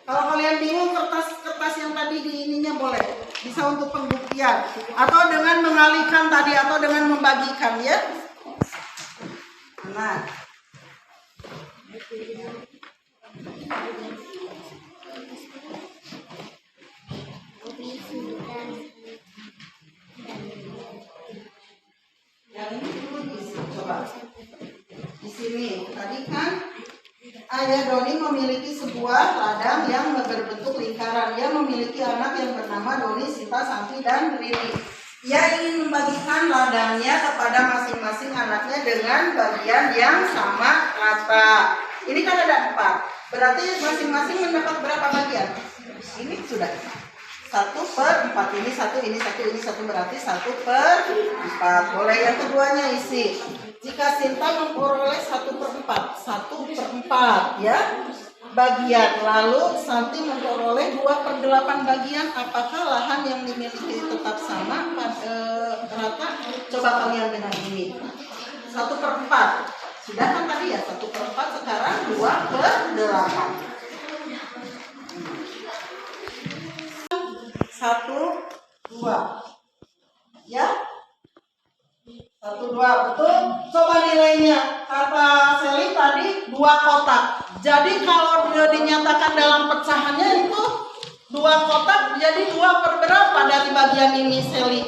Kalau kalian bingung, kertas yang tadi di ininya boleh. Bisa untuk pembuktian. Atau dengan mengalihkan tadi, atau dengan membagikan ya. Nah. Yang ini dulu diisi, coba. Di sini, tadi kan Ayah Doni memiliki sebuah ladang yang berbentuk lingkaran. Dia memiliki anak yang bernama Doni, Sinta, Santi, dan Rini. Ia ingin membagikan ladangnya kepada masing-masing anaknya dengan bagian yang sama rata. Ini kan ada 4. Berarti masing-masing mendapat berapa bagian? Ini sudah 1/4. Ini 1, ini 1, ini 1, berarti 1/4. Boleh yang keduanya isi. Jika Sinta memperoleh 1/4, 1/4 ya bagian, lalu Santi memperoleh 2/8 bagian, apakah lahan yang dimiliki tetap sama rata? Coba kalian dengan ini 1/4. Sudah kan tadi ya 1/4, sekarang 2/8. 1, 2 ya. 1, 2, betul. Coba nilainya. Kata Seli tadi 2 kotak. Jadi kalau dia dinyatakan dalam pecahannya itu 2 kotak, jadi 2 per berapa dari bagian ini Seli?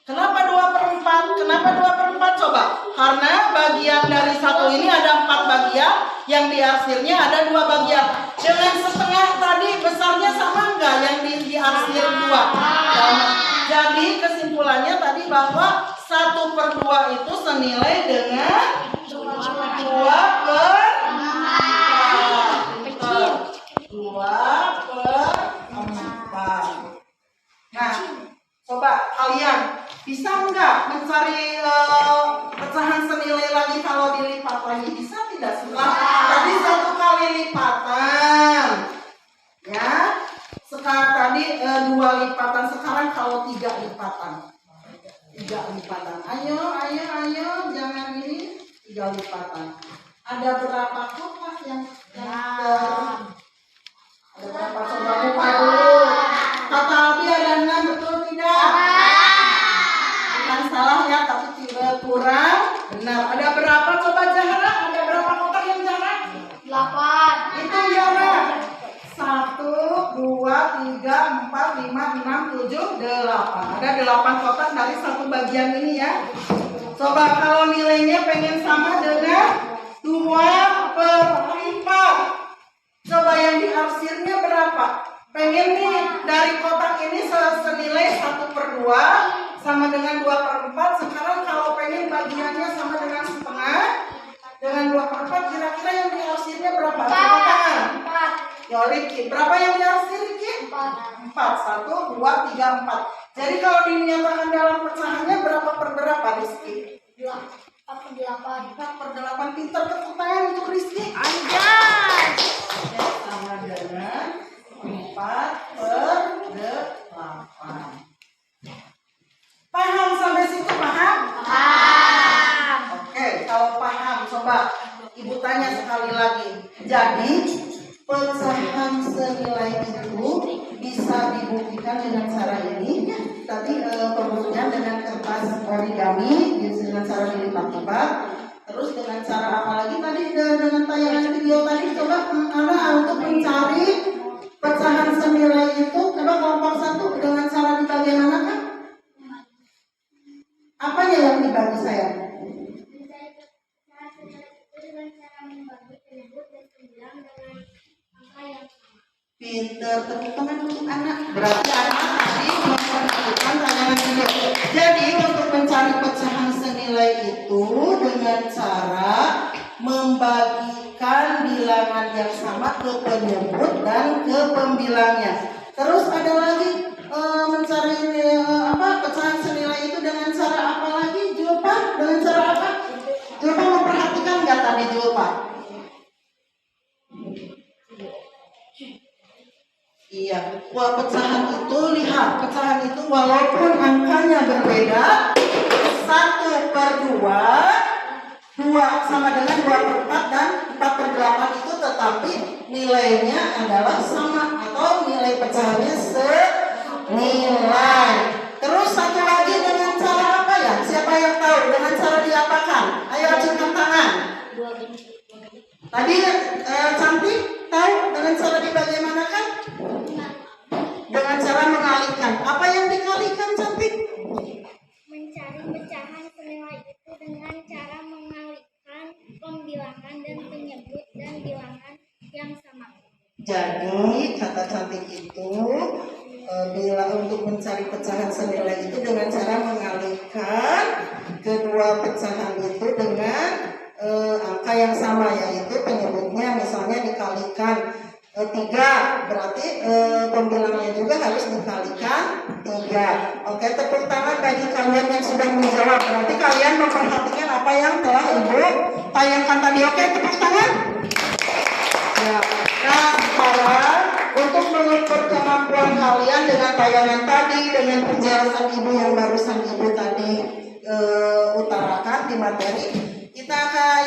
Kenapa 2/4? Kenapa 2/4? Coba. Karena bagian dari 1 ini ada 4 bagian, yang diarsirnya ada 2 bagian. Dengan setengah tadi besarnya sama enggak yang diarsir 2? Sama. Jadi kesimpulannya tadi bahwa 1/2 itu senilai dengan 2/4. Nah, coba kalian bisa enggak mencari pecahan senilai lagi kalau dilipat lagi? Bisa tidak? Setelah tadi 1 kali lipatan ya. Sekarang tadi 2 lipatan, sekarang kalau 3 lipatan. 3 lipatan. Ayo, jangan ini 3 lipatan. Ada berapa kotak yang ada berapa? Coba buka dulu. Kata Abi ada 6, betul tidak? Bukan salah ya, tapi tidak kurang. Benar. Ada berapa? Coba Zahra, ada berapa kotak yang Zahra? 8. Itu Zahra. 1, 2, 3, 4, 5, 6, 7, 8. Ada 8 kotak dari 1 bagian ini ya. Coba kalau nilainya pengen sama dengan 2/4. Coba yang diarsirnya berapa? Pengen nih dari kotak ini senilai 1/2 sama dengan 2/4. Sekarang kalau pengen bagiannya sama dengan setengah dengan 2/4, kira-kira yang diarsirnya berapa? Coba. Ya, Riki, berapa yang diarsir Riki? 4. 1, 2, 3, 4. Jadi kalau dinyatakan dalam pecahannya berapa per berapa Rizky? 4/8. 4/8. Pintar pertanyaan untuk Rizky. Anjay. Ya, sama dengan 4/8. Paham sampai situ? Paham? Oke, kalau paham coba Ibu tanya sekali lagi. Jadi pecahan senilai itu bisa dibuktikan dengan cara ini. Tadi pembuktian dengan kertas origami dengan cara dilipat-lipat. Terus dengan cara apa lagi tadi dengan tayangan video tadi? Coba untuk mencari pecahan senilai itu. Coba kelompok 1 dengan cara dibagi mana kan? Apanya yang dibagi saya? Pinter, tepuk tangan untuk anak. Berarti anak tadi memperhatikan tayangan video. Jadi untuk mencari pecahan senilai itu dengan cara membagikan bilangan yang sama ke penyebut dan ke pembilangnya. Terus ada lagi mencari pecahan senilai itu dengan cara apa lagi? Julpa, dengan cara apa? Julpa memperhatikan nggak tadi Julpa? Iya, wah pecahan itu, lihat pecahan itu walaupun angkanya berbeda 1/2, 2 sama dengan 2/4 dan 4/8 itu, tetapi nilainya adalah sama atau nilai pecahannya senilai. Terus satu lagi dengan cara apa ya? Siapa yang tahu dengan cara diapakan? Ayo acungkan tangan. Tadi Cantik tahu dengan cara dibagaimanakan? Dengan cara mengalihkan. Apa yang dikalikan Cantik? Mencari pecahan senilai itu dengan cara mengalihkan pembilangan dan penyebut dan bilangan yang sama. Jadi kata Cantik itu bila untuk mencari pecahan senilai itu dengan cara mengalihkan kedua pecahan itu dengan angka yang sama, yaitu penyebutnya misalnya dikalikan 3, berarti pembilangnya juga harus dikalikan 3. Oke, tepuk tangan bagi kalian yang sudah menjawab. Berarti kalian memperhatikan apa yang telah Ibu tayangkan tadi. Oke, tepuk tangan. Ya. Nah, sekarang untuk mengukur kemampuan kalian dengan tayangan tadi, dengan penjelasan Ibu yang barusan Ibu tadi utarakan di materi, Ibu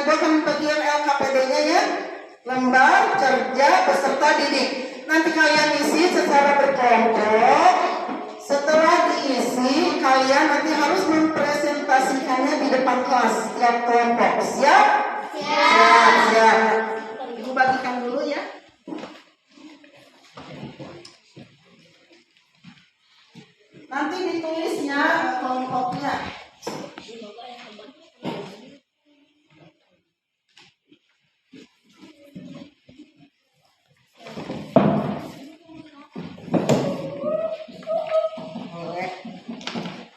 akan bagian LKPD-nya ya. Lembar kerja peserta didik. Nanti kalian isi secara berkelompok. Setelah diisi, kalian nanti harus mempresentasikannya di depan kelas setiap kelompok. Siap? Siap. Siap. Ibu bagikan dulu ya. Nanti ditulisnya kelompoknya.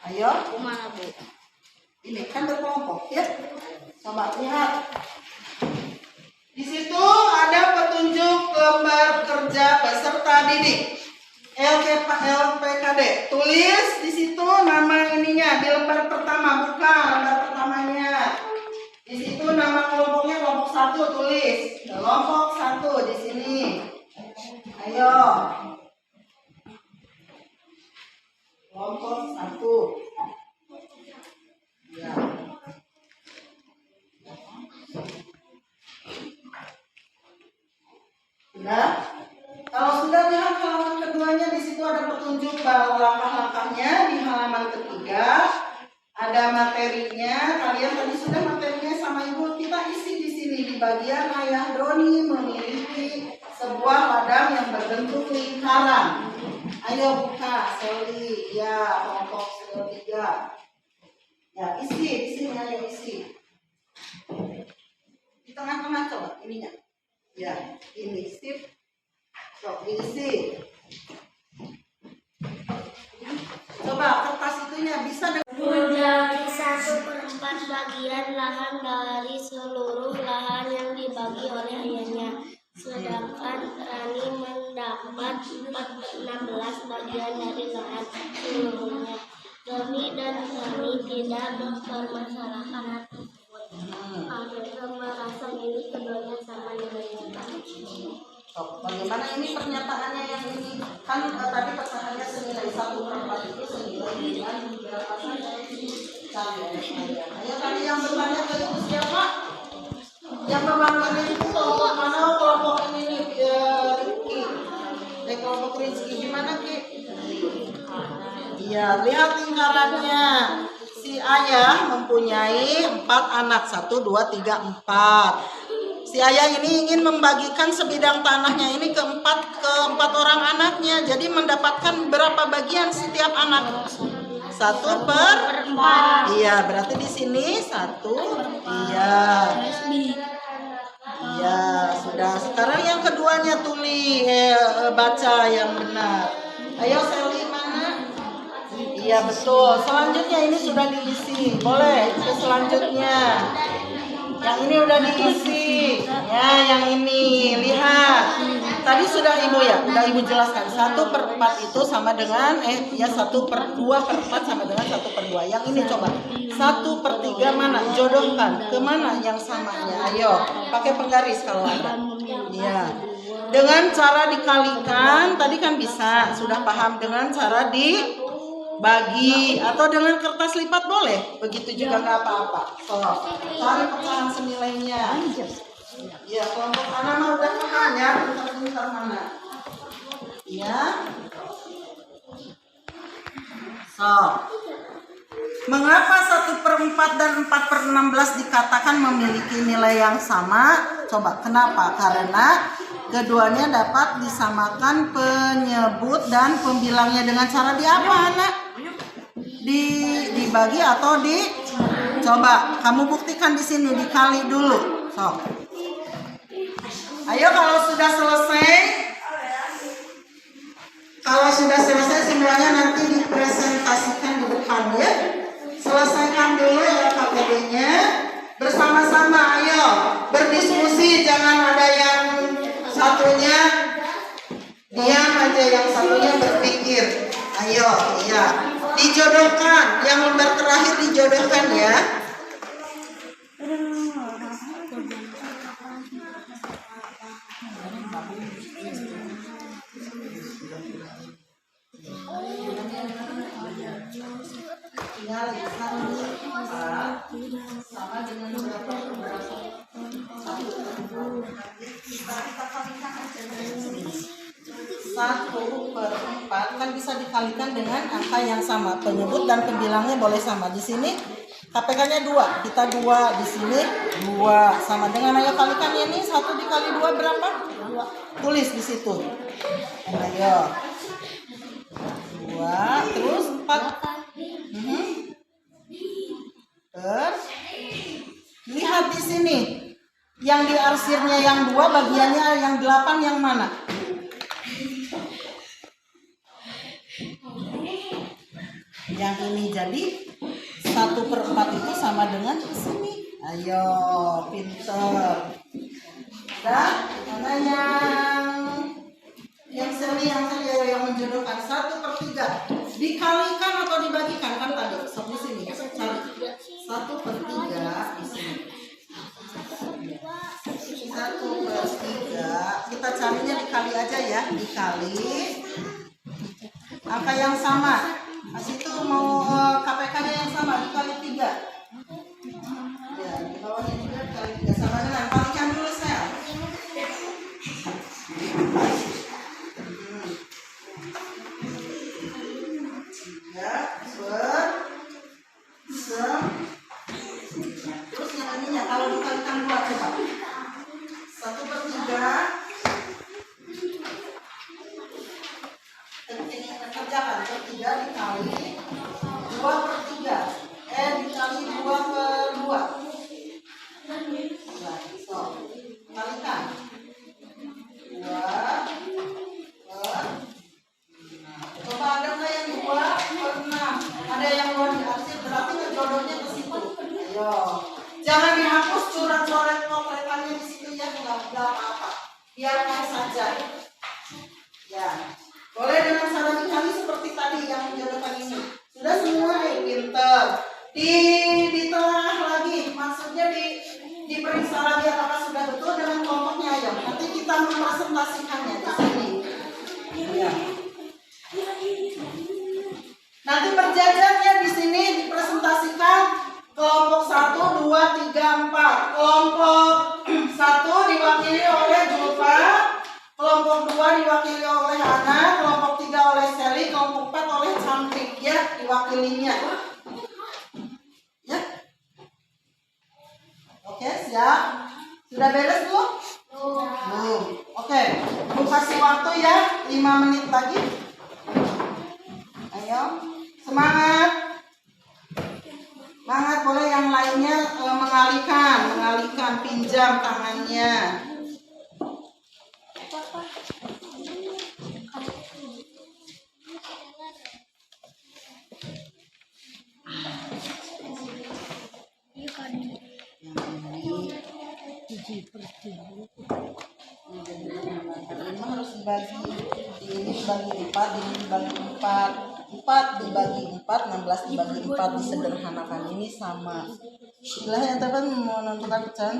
Ayo, Mana Bu? ini kan berkelompok ya. Coba lihat. Di situ ada petunjuk lembar kerja peserta didik LPKD. Tulis di situ nama ininya di lembar pertama, bukan lembar pertamanya. Di situ nama kelompoknya kelompok 1, tulis kelompok 1 di sini. Ayo. Kelompok 1. Ya. Sudah? Kalau sudah, lihat halaman keduanya, di situ ada petunjuk langkah-langkahnya. Di halaman ketiga ada materinya. Kalian tadi sudah materinya sama Ibu. Kita isi di sini di bagian Ayah Doni memiliki sebuah ladang yang berbentuk lingkaran. Ayo buka Seli, ya kelompok 3. Ya isi di sini, ayo isi. Di tengah-tengah coba ininya. Ya ini sip. Coba diisi. Coba kertas itunya bisa Menjadi 1/4 bagian lahan dari seluruh lahan yang dibagi oleh ayahnya. Sedangkan Rani mendapat 16 bagian dari lahan seluruhnya. Doni dan Rani tidak mempermasalahkan hal tersebut. Mereka merasa ini keduanya sama nilainya. Bagaimana ini pernyataannya yang ini? Kan tadi pecahannya senilai 1/4 itu senilai dengan berapa saja? Ayo tadi yang bertanya ke itu siapa? Yang membangun itu kelompok mana? Kelompok ini nih, Rizky. Kelompok Rizky gimana Ki? Iya, lihat lingkarannya. Si ayah mempunyai 4 anak, 1, 2, 3, 4. Si ayah ini ingin membagikan sebidang tanahnya ini ke empat orang anaknya. Jadi mendapatkan berapa bagian setiap anak? 1/4. Iya, berarti di sini 1. Iya. Iya, sudah. Sekarang yang keduanya baca yang benar. Ayo Seli mana? Iya betul. Selanjutnya ini sudah diisi. Boleh ke selanjutnya. Yang ini udah diisi. Ya, yang ini lihat. Tadi sudah ibu ya, udah ibu jelaskan. 1/4 itu sama dengan 1/2/4 sama dengan 1/2. Yang ini coba 1/3 mana? Jodohkan ke mana yang samanya? Ayo, pakai penggaris kalau ada. Ya. Dengan cara dikalikan, tadi kan bisa, sudah paham dengan cara dibagi atau dengan kertas lipat boleh. Begitu juga nggak apa-apa. So, cari pecahan senilainya. Ya, kelompok anak mah udah paham ya, pintar-pintar mana. Ya. So, mengapa 1/4 dan 4/16 dikatakan memiliki nilai yang sama? Coba, kenapa? Karena keduanya dapat disamakan penyebut dan pembilangnya dengan cara di apa, anak? Dibagi atau coba kamu buktikan di sini, dikali dulu. So, ayo kalau sudah selesai semuanya nanti dipresentasikan di depan ya. Selesaikan dulu ya KPD-nya bersama-sama. Ayo berdiskusi, jangan ada yang satunya diam aja, yang satunya berpikir. Ayo, ya, dijodohkan. Yang lembar terakhir dijodohkan ya. Tinggal sama dengan berapa 1/4 kan bisa dikalikan dengan angka yang sama. Penyebut dan pembilangnya boleh sama. Di sini KPK-nya 2, kita 2, di sini 2, sama dengan, ayo kalikan ini 1 dikali 2 berapa? 2. Tulis di situ. Ayo. 2 terus 4. Terus lihat di sini. Yang diarsirnya yang 2, bagiannya yang 8 yang mana? Yang ini, jadi 1/4 itu sama dengan di sini. Ayo, pinter. Dan mana yang seri yang menjodohkan 1/3 dikalikan atau dibagikan kan tadi? Sok di sini. Cari 1/3 di sini. 1/3 kita carinya dikali aja ya, dikali angka yang sama. Nah, situ mau KPK-nya yang sama dikali 3. Ya, di bawahnya juga dikali 3 sama dengan, kalikan dulu sel. 3 terus yang ininya kalau dikalikan 2 coba. 1/3 kerjakan, 3 dikali 2/3 dikali 2/2. Nah, so, kalikan 2/6. Coba ada nggak yang 2/6? Ada yang mau diarsir, berarti jodohnya ke situ. Ayo, jangan dihapus coret-coretannya di situ ya, nggak apa-apa. Biarkan saja. Ya. Boleh dengan cara dikali seperti tadi yang menjodohkan ini. Sudah semua pinter. Ditelah lagi, maksudnya diperiksa lagi apakah sudah betul dengan kelompoknya. Ayo, nanti kita mempresentasikannya di sini. Ya. Nanti berjajarnya di sini dipresentasikan kelompok 1, 2, 3, 4. Kelompok 1 diwakili oleh Julfa. Kelompok 2 diwakili oleh Ana, kelompok 3 oleh Sally, kelompok 4 oleh Cantik ya diwakilinya. Ya. Oke, siap. Sudah beres belum? Belum. Oke, Bu kasih waktu ya 5 menit lagi. Ayo, semangat. Semangat, boleh yang lainnya mengalihkan, pinjam tangannya. Yang ini Lima harus dibagi, ini dibagi 4, ini dibagi 4, 4 dibagi 4, 16 dibagi 4 disederhanakan ini sama. Setelah yang teman mau menentukan pecahan.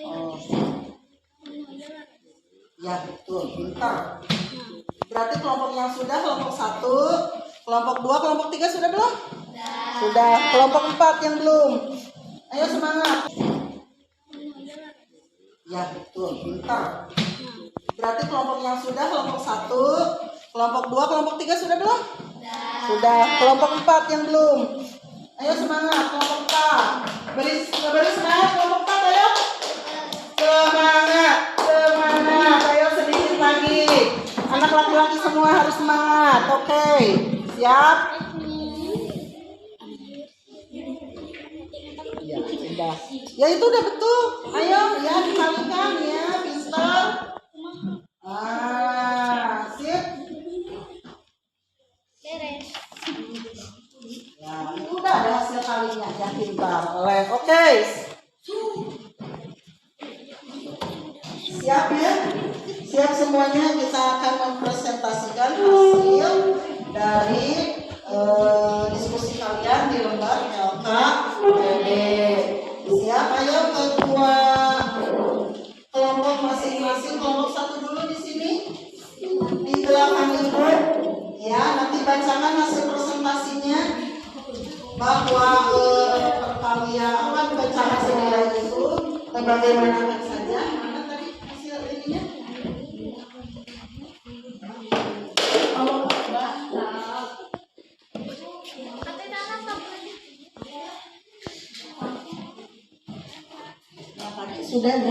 Oh. Ya betul, pintar. Berarti kelompok yang sudah kelompok 1, kelompok 2, kelompok 3 sudah belum? Sudah. Kelompok 4 yang belum. Ayo semangat. Ya betul, pintar. Berarti kelompok yang sudah kelompok 1, kelompok 2, kelompok 3 sudah belum? Sudah. Kelompok 4 yang belum. Ayo semangat kelompok 4. Beri semangat kelompok 4 ayo. Semangat, semangat. Ayo sedikit lagi. Anak laki-laki semua harus semangat. Oke. Siap? Ya, sudah. Ya itu udah betul. Ayo ya dikalikan ya, pintar. Sip. Beres. Ya, itu udah ada hasil kalinya ya, pintar. Oke. Siap ya? Siap semuanya, kita akan mempresentasikan hasil dari diskusi kalian di lembar LKPD. Siap, ayo ketua kelompok masing-masing, kelompok 1 dulu di sini di belakang ibu. Ya, nanti bacakan hasil presentasinya bahwa kalian akan baca hasil nilai itu bagaimana saja. Mana tadi hasil ininya? Sudah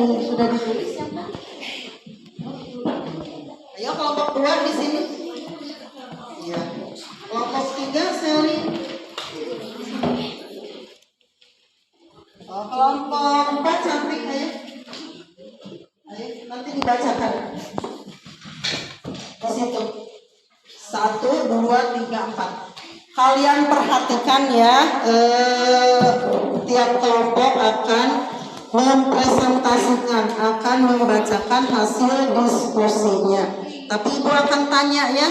ditulis ya Pak? Ayo kelompok 2 di sini. Ya. Kelompok 3 Sally. Kelompok 4 Cantik ayo. Ayo nanti dibacakan. Di situ. 1, 2, 3, 4. Kalian perhatikan ya, tiap kelompok akan mempresentasikan, akan membacakan hasil diskusinya. Tapi ibu akan tanya ya,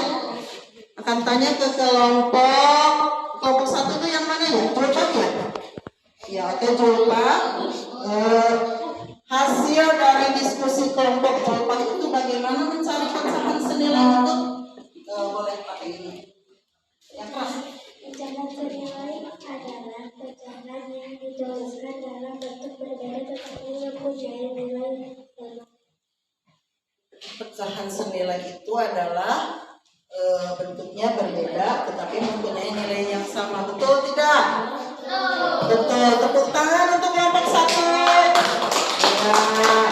akan tanya ke kelompok 1 itu yang mana ya? Julpan ya? Ya, oke Julpan. Hasil dari diskusi kelompok Julpan itu bagaimana mencari pecahan senilai itu? Boleh pakai ini. Yang keras. Pecahan senilai adalah pecahan yang dituliskan dalam bentuk berbeda tetapi mempunyai nilai sama. Pecahan senilai itu adalah bentuknya berbeda tetapi mempunyai nilai yang sama. Betul tidak? Betul. Tepuk tangan untuk kelompok 1. Nah,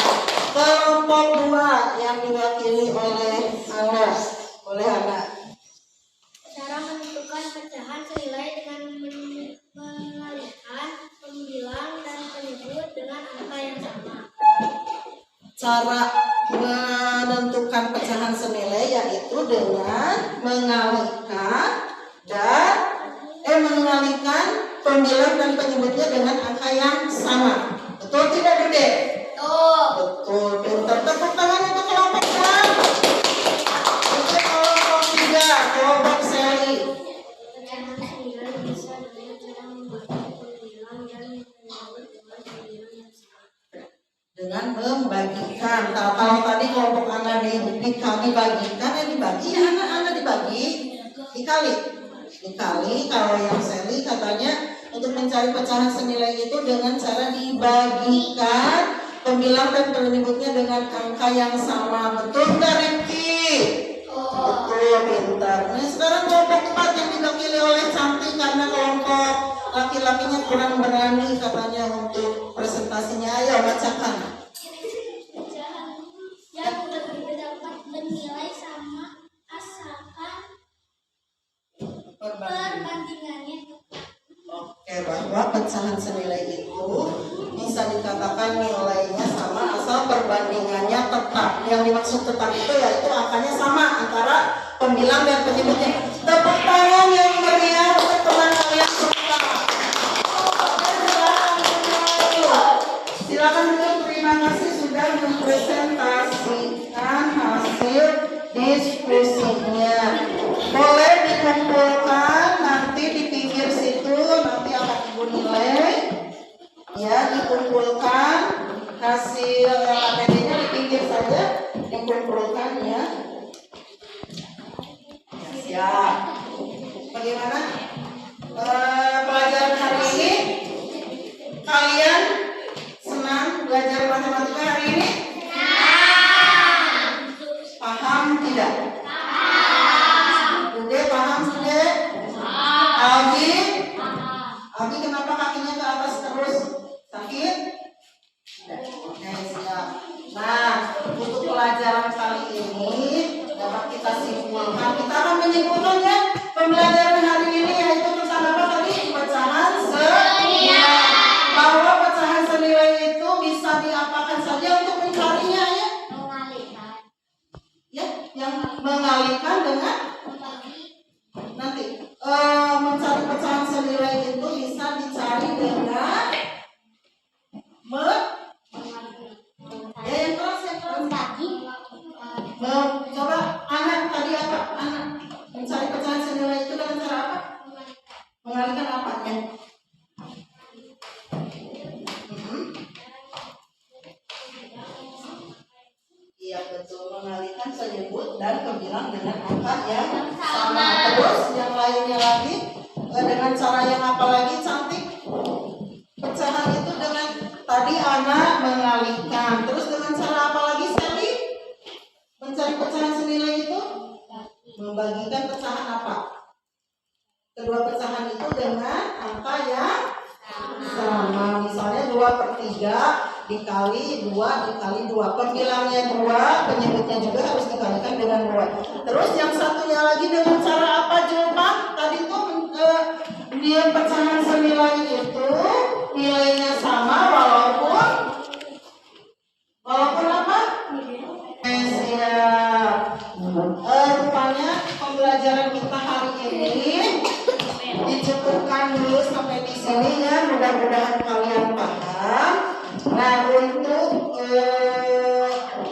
kelompok 2 yang diwakili oleh Ana. Boleh Ana. Cara menentukan pecahan senilai dengan mengalihkan, pembilang, dan penyebut dengan angka yang sama. Cara menentukan pecahan senilai yaitu dengan mengalihkan pembilang dan penyebutnya dengan angka yang sama. Betul tidak Bude? Betul. Pintar. Tepuk tangan untuk kelompok 6. Untuk kelompok 3, kelompok Sally. Pecahan senilai bisa dengan cara membuat pembilang dan penyebut dengan pembilang yang sama. Dengan membagikan. Kalau tadi kelompok anak dibagikan ya dibagi ya anak dibagi dikali. Kalau yang Sally katanya untuk mencari pecahan senilai itu dengan cara dibagikan pembilang dan penyebutnya dengan angka yang sama. Betul nggak Rifki? Betul, pintar. Nah sekarang kelompok 4 yang diwakili oleh Cantik karena kelompok laki-lakinya kurang berani katanya untuk presentasinya. Ayo bacakan. Pecahan yang dapat bernilai sama asalkan perbandingannya tepat. Oke, bahwa pecahan senilai itu bisa dikatakan nilainya sama asal perbandingannya tetap. Yang dimaksud tetap itu yaitu angkanya sama antara pembilang dan penyebutnya. Tepuk tangan yang meriah untuk teman kalian semua. Silakan dulu, terima kasih sudah mempresentasikan hasil diskusinya. Boleh dikumpulkan nanti di pinggir situ, nanti akan ibu nilai. Ya, dikumpulkan hasil LKPD-nya di pinggir saja, dikumpulkan ya. Siap. Bagaimana pelajaran hari ini? Kalian senang belajar matematika hari ini? Paham tidak? Bude paham sudah? Abi? Abi kenapa kakinya ke atas terus? Sakit? Oke, siap. Nah, untuk pelajaran kali ini dapat kita simpulkan. Kita akan menyimpulkan ya pembelajaran hari ini, yaitu tentang apa tadi? Pecahan senilai. Bahwa pecahan senilai itu bisa diapakan saja untuk mencarinya ya? Mengalihkan. Ya, yang mengalihkan dengan nanti mencari pecahan senilai itu bisa dicari dengan ya yang keras ya keras. Coba anak tadi apa? Anak mencari pecahan senilai itu dengan cara apa? Mengalihkan apanya? Iya betul, mengalihkan penyebut dan pembilang dengan angka yang sama. Terus yang lainnya lagi dengan cara yang apa lagi cantik? Pecahan itu dengan tadi anak mengalihkan. Terus dengan cara apa lagi Sally? Mencari pecahan senilai itu? Membagikan pecahan apa? Kedua pecahan itu dengan angka yang sama. Misalnya 2/3 dikali 2 dikali 2. Pembilangnya 2, penyebutnya juga harus dikalikan dengan 2. Terus yang satunya lagi dengan cara apa Julpan? Tadi tuh dia pecahan senilai itu nilainya sama walaupun apa? Siap. Rupanya pembelajaran kita hari ini dicukupkan dulu sampai di sini ya. Mudah-mudahan kalian paham. Nah, untuk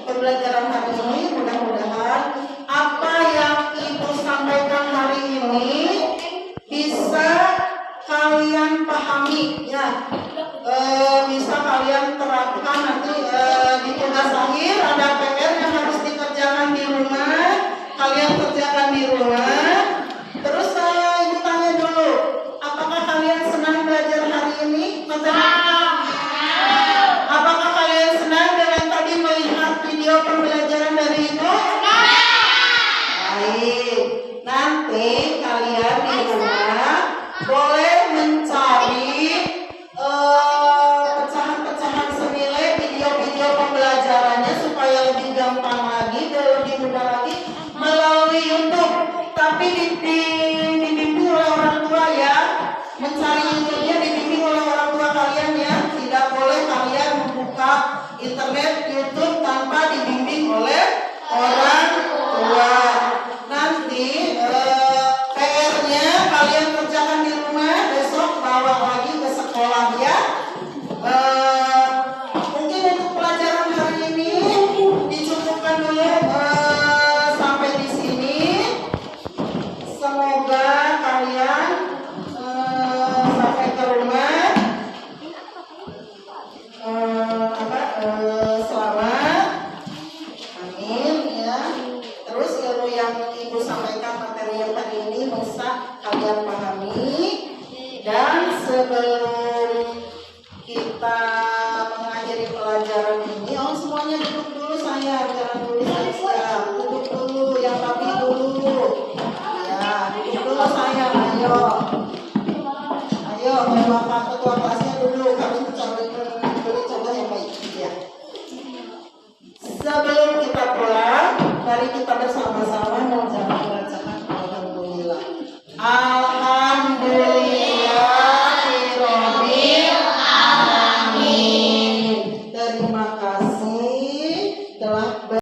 pembelajaran hari ini mudah-mudahan apa yang Ibu sampaikan hari ini bisa kalian pahami ya. Bisa kalian terapkan nanti di tugas akhir. Ada PR yang harus dikerjakan di rumah, kalian kerjakan di rumah. Terus Ibu tanya dulu, apakah kalian senang belajar hari ini? Apakah kalian senang dengan tadi melihat video pembelajaran dari Ibu? Baik, nanti kalian di rumah boleh mencari pecahan-pecahan senilai, video-video pembelajarannya supaya lebih gampang lagi dan lebih mudah lagi melalui YouTube. Tapi dibimbing oleh orang tua ya. Mencari YouTube-nya dibimbing oleh orang tua kalian ya. Tidak boleh kalian membuka internet YouTube tanpa dibimbing oleh orang tua. Nanti PR-nya kalian kerjakan di rumah, besok bawa lagi ke sekolah ya. Mungkin untuk pelajaran hari ini dicukupkan dulu sampai di sini. Semoga kalian sampai ke rumah selamat. Amin ya. Terus ilmu yang Ibu sampaikan materi yang tadi ini bisa kalian pahami. Dan sebelum kita mengakhiri pelajaran ini, semuanya duduk dulu sayang, jangan tulis saja. Duduk dulu, yang rapi dulu. Ya, duduk dulu sayang, ayo. Ayo, Bapak ketua kelasnya dulu, kami beri contoh yang baik. Ya. Sebelum kita pulang, mari kita bersama-sama mengucapkan bacaan Alhamdulillah.